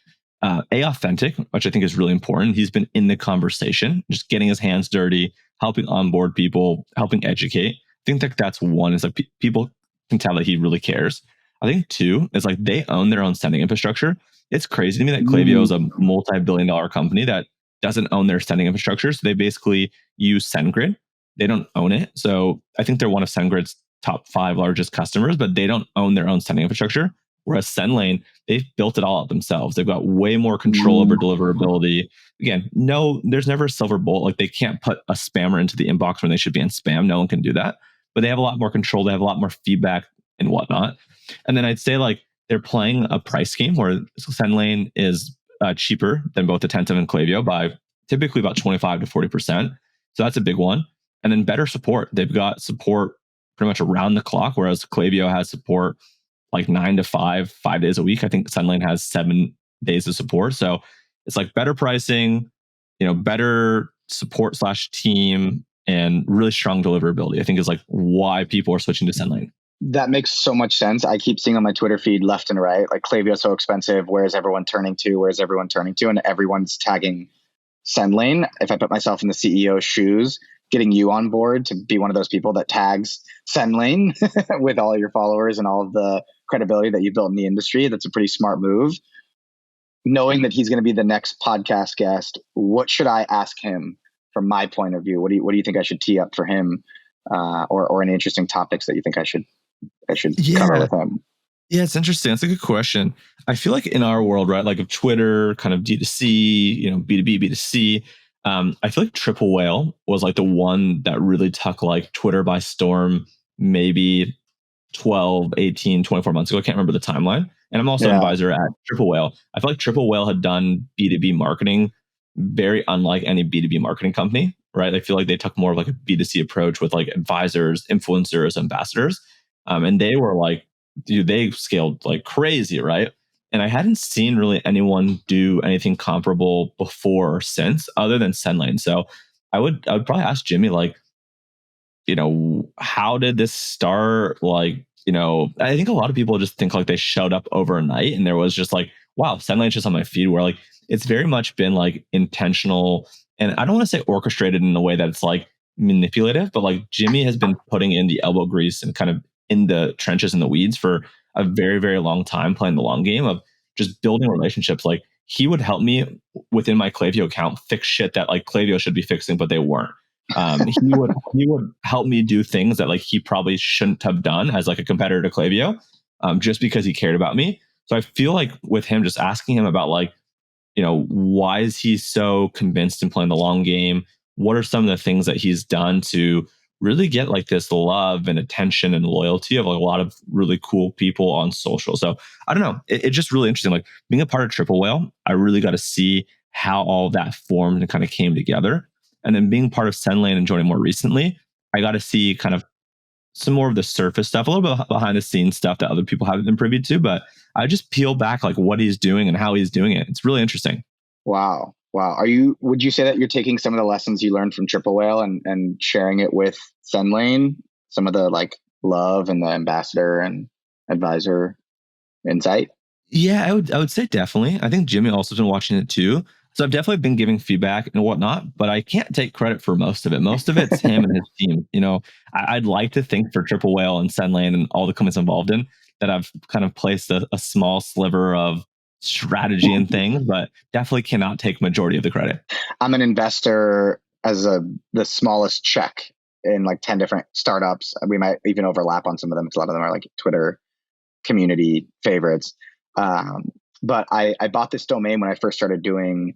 authentic, which I think is really important. He's been in the conversation, just getting his hands dirty, helping onboard people, helping educate. I think that that's one, is like people can tell that he really cares. I think 2 is like they own their own sending infrastructure. It's crazy to me that Klaviyo is a multi-billion-dollar company that doesn't own their sending infrastructure. So they basically use SendGrid. They don't own it. So I think they're one of SendGrid's top 5 largest customers, but they don't own their own sending infrastructure. Whereas SendLane, they've built it all out themselves. They've got way more control over deliverability. Again, there's never a silver bullet. Like they can't put a spammer into the inbox when they should be in spam. No one can do that. But they have a lot more control. They have a lot more feedback and whatnot. And then I'd say like they're playing a price game where SendLane is cheaper than both Attentive and Klaviyo by typically about 25 to 40%. So that's a big one. And then better support. They've got support pretty much around the clock, whereas Klaviyo has support like 9 to 5 days a week. I think SendLane has 7 days of support. So it's like better pricing, better support /team, and really strong deliverability. I think is like why people are switching to SendLane. That makes so much sense. I keep seeing on my Twitter feed left and right, like Klaviyo is so expensive. Where's everyone turning to? Where's everyone turning to? And everyone's tagging SendLane. If I put myself in the CEO's shoes, getting you on board to be one of those people that tags SendLane with all your followers and all of the credibility that you built in the industry, that's a pretty smart move. Knowing that he's going to be the next podcast guest, what should I ask him from my point of view? What do you think I should tee up for him, or any interesting topics that you think I should cover with him? Yeah, it's interesting. That's a good question. I feel like in our world, right, like of Twitter, kind of D2C, B2B, B2C, I feel like Triple Whale was like the one that really took like Twitter by storm, maybe 12, 18, 24 months ago. I can't remember the timeline. And I'm also an advisor at Triple Whale. I feel like Triple Whale had done B2B marketing very unlike any B2B marketing company, right? I feel like they took more of like a B2C approach with like advisors, influencers, ambassadors. And they were like, they scaled like crazy, right? And I hadn't seen really anyone do anything comparable before or since, other than SendLane. So I would probably ask Jimmy, like, how did this start? Like, I think a lot of people just think like they showed up overnight and there was just like, wow, SendLane's just on my feed, where like it's very much been like intentional. And I don't want to say orchestrated in a way that it's like manipulative, but like Jimmy has been putting in the elbow grease and kind of in the trenches and the weeds for a very, very long time, playing the long game of just building relationships. Like he would help me within my Klaviyo account fix shit that like Klaviyo should be fixing, but they weren't. He would help me do things that like he probably shouldn't have done as like a competitor to Klaviyo, just because he cared about me. So I feel like with him, just asking him about like, why is he so convinced in playing the long game? What are some of the things that he's done to really get like this love and attention and loyalty of like a lot of really cool people on social? So I don't know. It's just really interesting. Like being a part of Triple Whale, I really got to see how all that formed and kind of came together. And then being part of SendLane and joining more recently, I got to see kind of some more of the surface stuff, a little bit behind the scenes stuff that other people haven't been privy to. But I just peel back like what he's doing and how he's doing it. It's really interesting. Wow. Would you say that you're taking some of the lessons you learned from Triple Whale and sharing it with SendLane? Some of the like love and the ambassador and advisor insight? Yeah, I would say definitely. I think Jimmy also has been watching it too. So I've definitely been giving feedback and whatnot, but I can't take credit for most of it. Most of it's him and his team. I'd like to think for Triple Whale and SendLane and all the companies involved in that I've kind of placed a small sliver of strategy and things, but definitely cannot take majority of the credit. I'm an investor as the smallest check in like 10 different startups. We might even overlap on some of them because a lot of them are like Twitter community favorites. But I bought this domain when I first started doing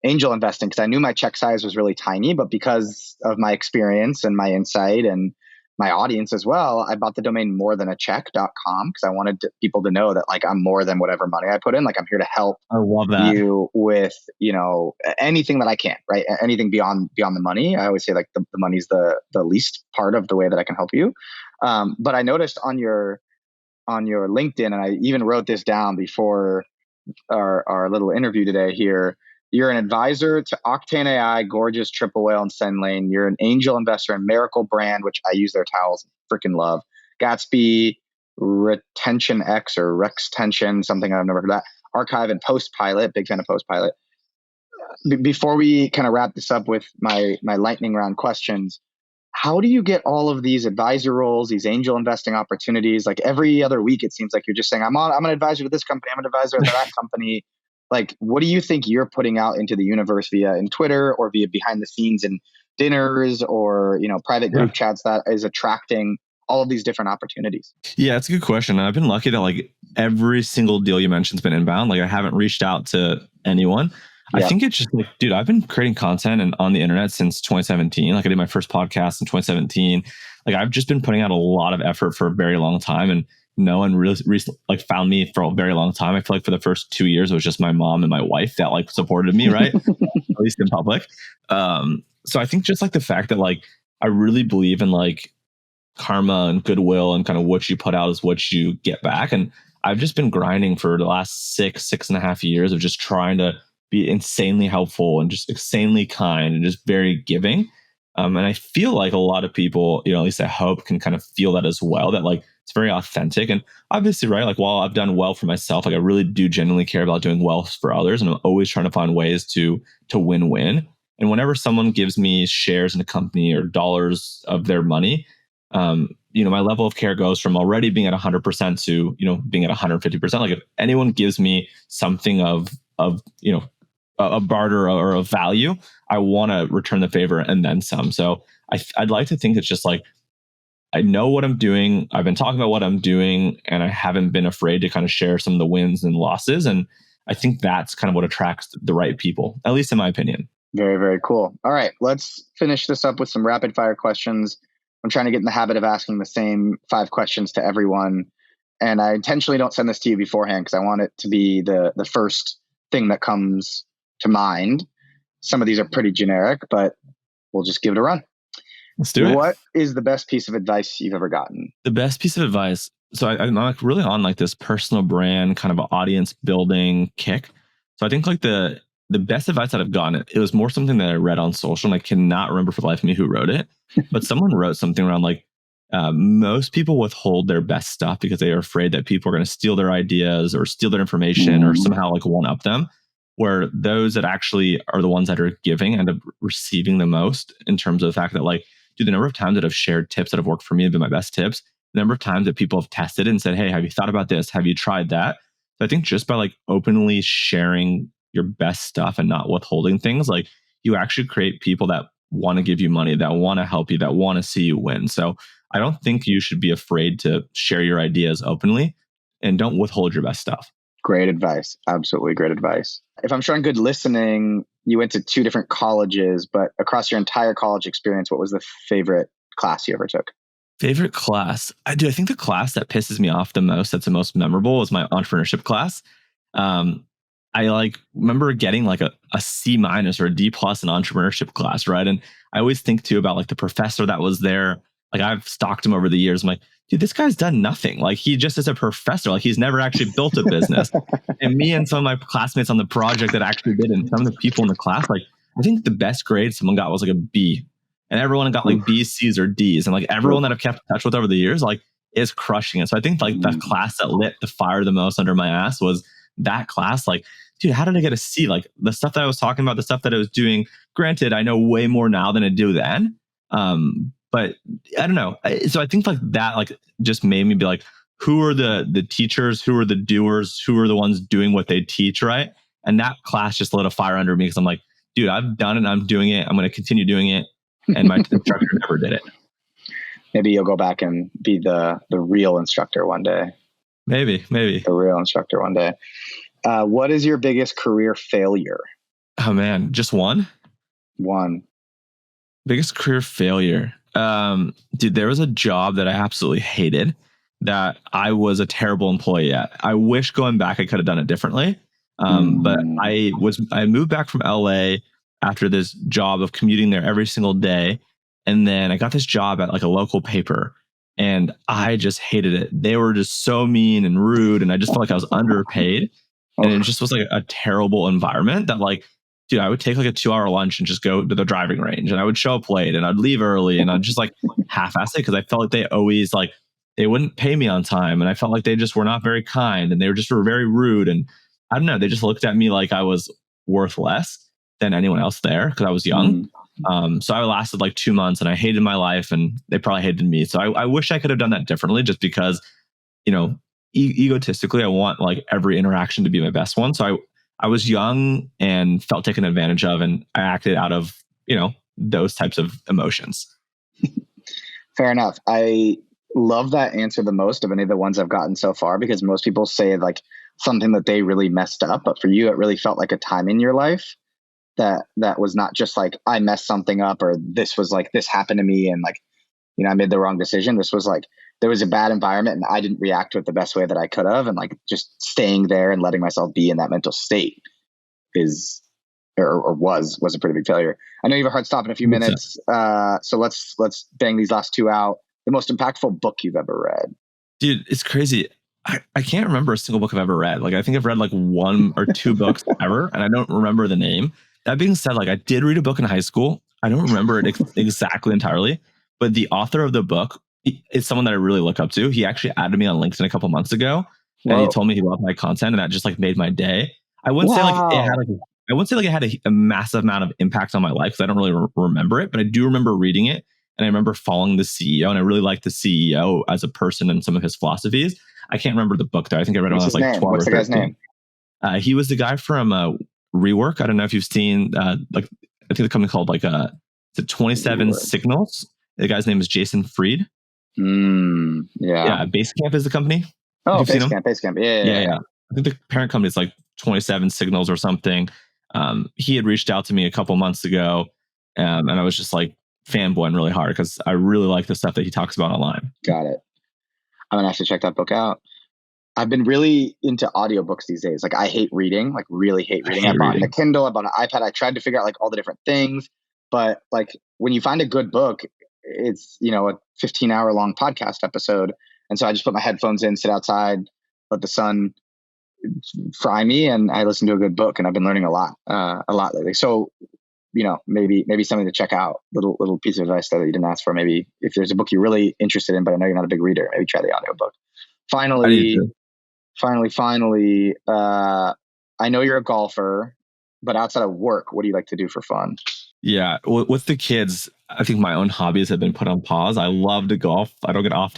angel investing because I knew my check size was really tiny, but because of my experience and my insight and my audience as well, I bought the domain morethancheck.com because I wanted people to know that like I'm more than whatever money I put in. Like I'm here to help you with, anything that I can, right? Anything beyond the money. I always say like the money's the least part of the way that I can help you. But I noticed on your LinkedIn, and I even wrote this down before our little interview today here. You're an advisor to Octane AI, Gorgeous, Triple Whale, and SendLane. You're an angel investor in Miracle Brand, which I use their towels, freaking love. Gatsby, Retention X or Rextension, something I've never heard of that. Archive and Postpilot, big fan of Postpilot. Before we kind of wrap this up with my lightning round questions, how do you get all of these advisor roles, these angel investing opportunities? Like every other week, it seems like you're just saying, I'm an advisor to this company, I'm an advisor to that company. Like, what do you think you're putting out into the universe via in Twitter or via behind the scenes in dinners or, private group chats that is attracting all of these different opportunities? Yeah, it's a good question. I've been lucky that like every single deal you mentioned has been inbound. Like I haven't reached out to anyone. Yeah. I think it's just like, dude, I've been creating content and on the internet since 2017. Like I did my first podcast in 2017. Like I've just been putting out a lot of effort for a very long time, and no one really like found me for a very long time. I feel like for the first 2 years, it was just my mom and my wife that like supported me, right? At least in public. So I think just like the fact that like I really believe in like karma and goodwill and kind of what you put out is what you get back. And I've just been grinding for the last 6.5 years of just trying to be insanely helpful and just insanely kind and just very giving. And I feel like a lot of people, at least I hope, can kind of feel that as well, that like it's very authentic. And obviously, right, like while I've done well for myself, like I really do genuinely care about doing well for others. And I'm always trying to find ways to win-win. And whenever someone gives me shares in a company or dollars of their money, my level of care goes from already being at 100% to, being at 150%. Like if anyone gives me something of a barter or a value, I want to return the favor and then some. So I'd like to think it's just like, I know what I'm doing. I've been talking about what I'm doing, and I haven't been afraid to kind of share some of the wins and losses. And I think that's kind of what attracts the right people, at least in my opinion. Very, very cool. All right, let's finish this up with some rapid fire questions. I'm trying to get in the habit of asking the same 5 questions to everyone. And I intentionally don't send this to you beforehand because I want it to be the first thing that comes to mind. Some of these are pretty generic, but we'll just give it a run. Let's do it. What is the best piece of advice you've ever gotten? The best piece of advice. So I'm like really on like this personal brand kind of audience building kick. So I think like the best advice that I've gotten, it was more something that I read on social, and I cannot remember for the life of me who wrote it. But someone wrote something around like, most people withhold their best stuff because they are afraid that people are going to steal their ideas or steal their information or somehow like one up them. Where those that actually are the ones that are giving end up receiving the most, in terms of the fact that like, dude, the number of times that I've shared tips that have worked for me have been my best tips. The number of times that people have tested it and said, hey, have you thought about this? Have you tried that? So I think just by like openly sharing your best stuff and not withholding things, like you actually create people that want to give you money, that want to help you, that want to see you win. So I don't think you should be afraid to share your ideas openly, and don't withhold your best stuff. Great advice. Absolutely great advice. If I'm showing good listening, you went to 2 different colleges, but across your entire college experience, what was the favorite class you ever took? Favorite class? I think the class that pisses me off the most, that's the most memorable, is my entrepreneurship class. Um, I remember getting like a C minus or a D plus in entrepreneurship class, right? And I always think too about like the professor that was there. Like I've stalked him over the years. I'm like, dude, this guy's done nothing. Like he just is a professor. Like he's never actually built a business. And me and some of my classmates on the project that actually did, and some of the people in the class, like I think the best grade someone got was like a B. And everyone got like B's, C's, or D's. And like everyone that I've kept in touch with over the years, like is crushing it. So I think like the class that lit the fire the most under my ass was that class. Like, dude, how did I get a C? Like the stuff that I was talking about, the stuff that I was doing, granted, I know way more now than I do then. But I don't know. So I think like that, like just made me be like, who are the teachers? Who are the doers? Who are the ones doing what they teach, right? And that class just lit a fire under me because I'm like, dude, I've done it. I'm doing it. I'm going to continue doing it. And my instructor never did it. Maybe you'll go back and be the real instructor one day. Maybe. The real instructor one day. What is your biggest career failure? Oh man, just one? One. Biggest career failure. Dude, there was a job that I absolutely hated that I was a terrible employee at. I wish going back I could have done it differently. But I moved back from LA after this job of commuting there every single day. And then I got this job at like a local paper and I just hated it. They were just so mean and rude. And I just felt like I was underpaid. And it just was like a terrible environment that like, dude, I would take like a 2-hour lunch and just go to the driving range and I would show up late and I'd leave early and I'd just like half-ass it because I felt like they always like, they wouldn't pay me on time. And I felt like they just were not very kind and they were very rude. And I don't know, they just looked at me like I was worth less than anyone else there because I was young. So I lasted like 2 months and I hated my life and they probably hated me. So I wish I could have done that differently just because, you know, egotistically, I want like every interaction to be my best one. So I was young and felt taken advantage of and I acted out of, you know, those types of emotions. Fair enough. I love that answer the most of any of the ones I've gotten so far because most people say like something that they really messed up. But for you, it really felt like a time in your life that was not just like I messed something up or this was like this happened to me and like, you know, I made the wrong decision. This was like there was a bad environment and I didn't react to it the best way that I could have. And like just staying there and letting myself be in that mental state is or was a pretty big failure. I know you have a hard stop in a few minutes. So let's bang these last 2 out. The most impactful book you've ever read. Dude, it's crazy. I can't remember a single book I've ever read. Like I think I've read like 1 or 2 books ever, and I don't remember the name. That being said, like I did read a book in high school. I don't remember it exactly entirely, but the author of the book is someone that I really look up to. He actually added me on LinkedIn a couple months ago, and he told me he loved my content, and that just like made my day. I wouldn't say like it had a massive amount of impact on my life because I don't really remember it, but I do remember reading it, and I remember following the CEO, and I really liked the CEO as a person and some of his philosophies. I can't remember the book though. I think I read it when I was like 12 What's or 13. What's the guy's name? He was the guy from Rework. I don't know if you've seen like I think the company called like the 27 Rework. Signals. The guy's name is Jason Fried. Yeah. Basecamp is the company. Oh, Basecamp. Yeah. I think the parent company is like 27 Signals or something. He had reached out to me a couple months ago, and I was just like fanboying really hard because I really like the stuff that he talks about online. Got it. I'm gonna have to check that book out. I've been really into audiobooks these days. Like I hate reading, like really hate reading. I bought a Kindle, I bought an iPad. I tried to figure out like all the different things, but like when you find a good book, it's, you know, a 15-hour long podcast episode. And so I just put my headphones in, sit outside, let the sun fry me, and I listen to a good book. And I've been learning a lot lately. So, you know, maybe something to check out. Little piece of advice that you didn't ask for. Maybe if there's a book you're really interested in, but I know you're not a big reader, maybe try the audiobook. Finally, I know you're a golfer, but outside of work, what do you like to do for fun? Yeah, with the kids, I think my own hobbies have been put on pause. I love to golf. I don't get out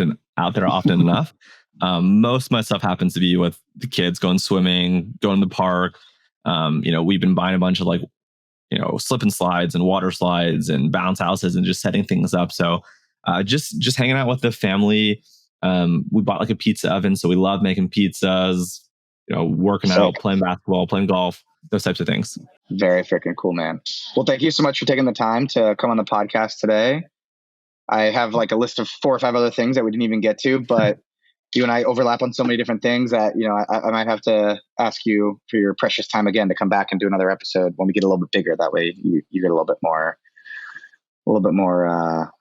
there often enough. Most of my stuff happens to be with the kids, going swimming, going to the park. You know, we've been buying a bunch of like, you know, slip and slides and water slides and bounce houses and just setting things up. So just hanging out with the family. We bought like a pizza oven, so we love making pizzas. working out, playing basketball, playing golf, those types of things. Very freaking cool, man. Well, thank you so much for taking the time to come on the podcast today. I have like a list of 4 or 5 other things that we didn't even get to, but you and I overlap on so many different things that, I might have to ask you for your precious time again to come back and do another episode when we get a little bit bigger. That way you get a little bit more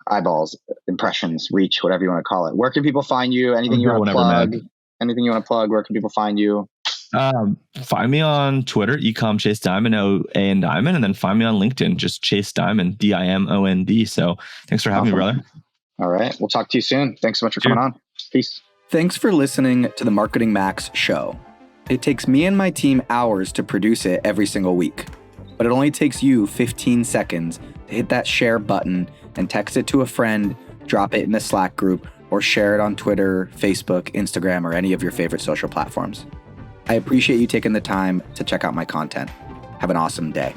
eyeballs, impressions, reach, whatever you want to call it. Where can people find you? Anything you want to plug? Anything you want to plug? Where can people find you? Find me on Twitter, e-comm Chase Dimond, O-A and Diamond, and then find me on LinkedIn, just Chase Dimond, D-I-M-O-N-D. So thanks for having me, brother. All right. We'll talk to you soon. Thanks so much for coming on. Peace. Thanks for listening to the MarketingMax show. It takes me and my team hours to produce it every single week, but it only takes you 15 seconds to hit that share button and text it to a friend, drop it in the Slack group, or share it on Twitter, Facebook, Instagram, or any of your favorite social platforms. I appreciate you taking the time to check out my content. Have an awesome day.